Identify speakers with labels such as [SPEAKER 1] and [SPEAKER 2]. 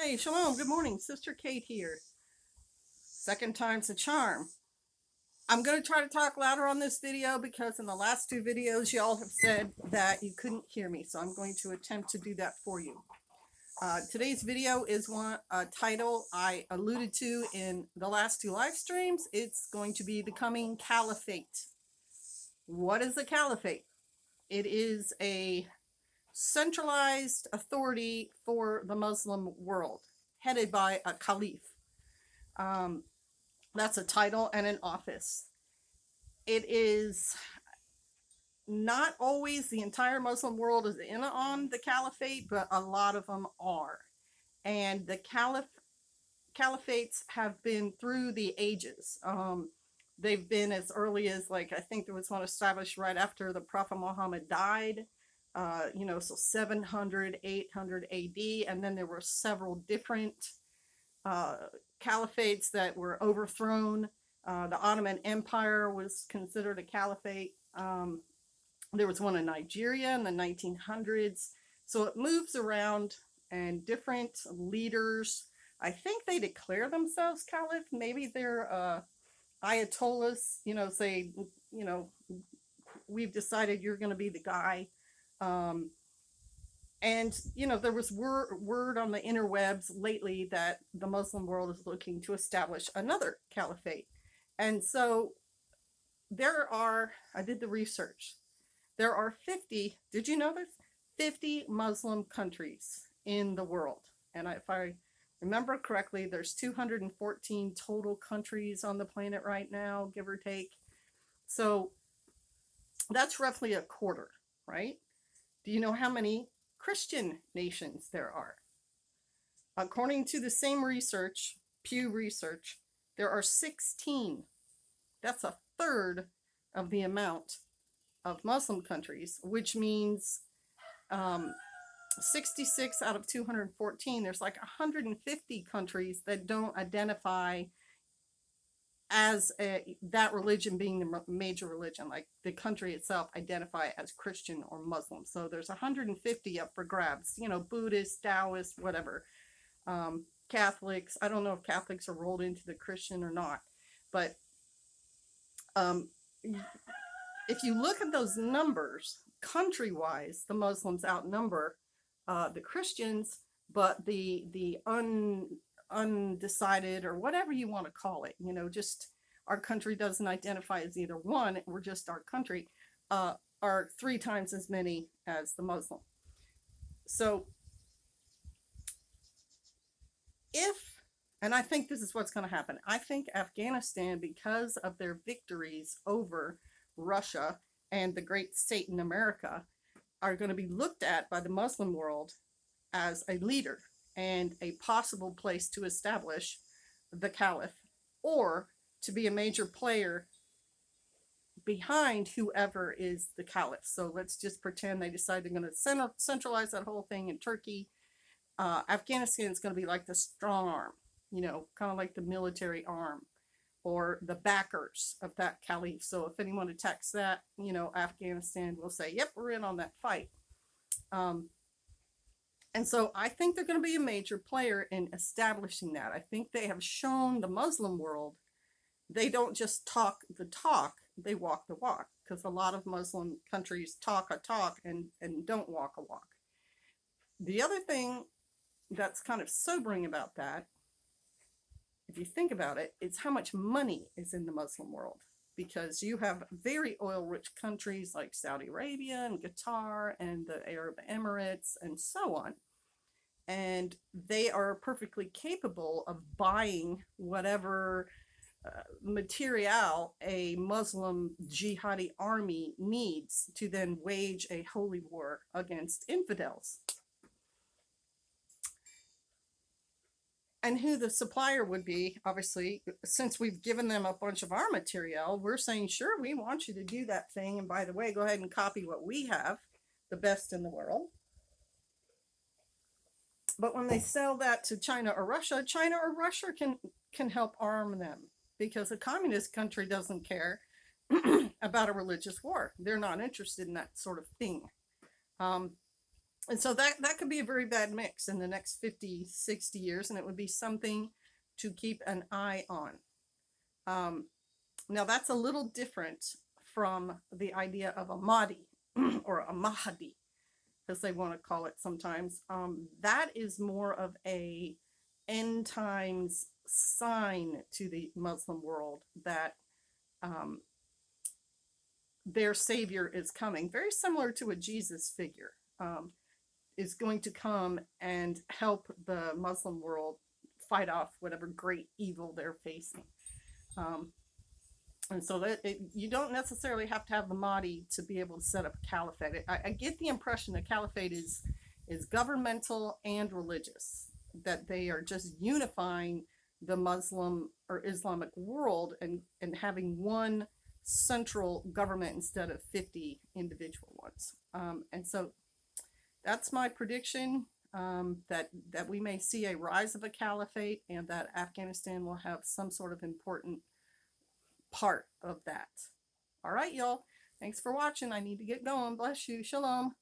[SPEAKER 1] Hey, shalom. Good morning. Sister Kate here. Second time's a charm. I'm going to try to talk louder on this video because in the last two videos, y'all have said that you couldn't hear me. So I'm going to attempt to do that for you. Today's video is one title I alluded to in the last two live streams. It's going to be the Coming Caliphate. What is the Caliphate? It is a centralized authority for the Muslim world, headed by a caliph. That's a title and an office. It is not always the entire Muslim world is in on the caliphate, but a lot of them are. And the caliphates have been through the ages. They've been as early as, like, I think there was one established right after the Prophet Muhammad died. So 700, 800 AD, and then there were several different caliphates that were overthrown. The Ottoman Empire was considered a caliphate. There was one in Nigeria in the 1900s. So it moves around, and different leaders, I think they declare themselves caliph. Maybe they're ayatollahs, say, we've decided you're going to be the guy. And there was word on the interwebs lately that the Muslim world is looking to establish another caliphate. And so I did the research. There are 50, did you know this? 50 Muslim countries in the world. And if I remember correctly, there's 214 total countries on the planet right now, give or take. So that's roughly a quarter, right? Do you know how many Christian nations there are? According to the same research, Pew Research, there are 16. That's a third of the amount of Muslim countries, which means 66 out of 214. There's like 150 countries that don't identify as that religion being the major religion, like the country itself identify as Christian or Muslim. So there's 150 up for grabs, Buddhists, Taoists, whatever. Catholics, I don't know if Catholics are rolled into the Christian or not, but if you look at those numbers, country-wise, the Muslims outnumber the Christians, but the undecided, or whatever you want to call it, just our country doesn't identify as either one, we're just our country, are 3 times as many as the Muslim. So and I think this is what's going to happen, I think Afghanistan, because of their victories over Russia and the great Satan America, are going to be looked at by the Muslim world as a leader and a possible place to establish the caliph, or to be a major player behind whoever is the caliph. So let's just pretend they decide they're going to centralize that whole thing in Turkey. Afghanistan is going to be like the strong arm, kind of like the military arm, or the backers of that caliph. So if anyone attacks that, Afghanistan will say, yep, we're in on that fight. And so I think they're going to be a major player in establishing that. I think they have shown the Muslim world they don't just talk the talk, they walk the walk, because a lot of Muslim countries talk a talk and don't walk a walk. The other thing that's kind of sobering about that, if you think about it, is how much money is in the Muslim world. Because you have very oil-rich countries like Saudi Arabia and Qatar and the Arab Emirates and so on. And they are perfectly capable of buying whatever material a Muslim jihadi army needs to then wage a holy war against infidels. And who the supplier would be, obviously, since we've given them a bunch of our material, we're saying, sure, we want you to do that thing. And by the way, go ahead and copy what we have, the best in the world. But when they sell that to China or Russia can help arm them, because a communist country doesn't care about a religious war. They're not interested in that sort of thing. And so that could be a very bad mix in the next 50, 60 years, and it would be something to keep an eye on. Now, that's a little different from the idea of a Mahdi or a Mahdi, as they want to call it sometimes. That is more of a end times sign to the Muslim world that their savior is coming, very similar to a Jesus figure, is going to come and help the Muslim world fight off whatever great evil they're facing. And so you don't necessarily have to have the Mahdi to be able to set up a caliphate. I get the impression that caliphate is governmental and religious, that they are just unifying the Muslim or Islamic world and having one central government instead of 50 individual ones. And so that's my prediction, that we may see a rise of a caliphate and that Afghanistan will have some sort of important part of that. All right, y'all. Thanks for watching. I need to get going. Bless you. Shalom.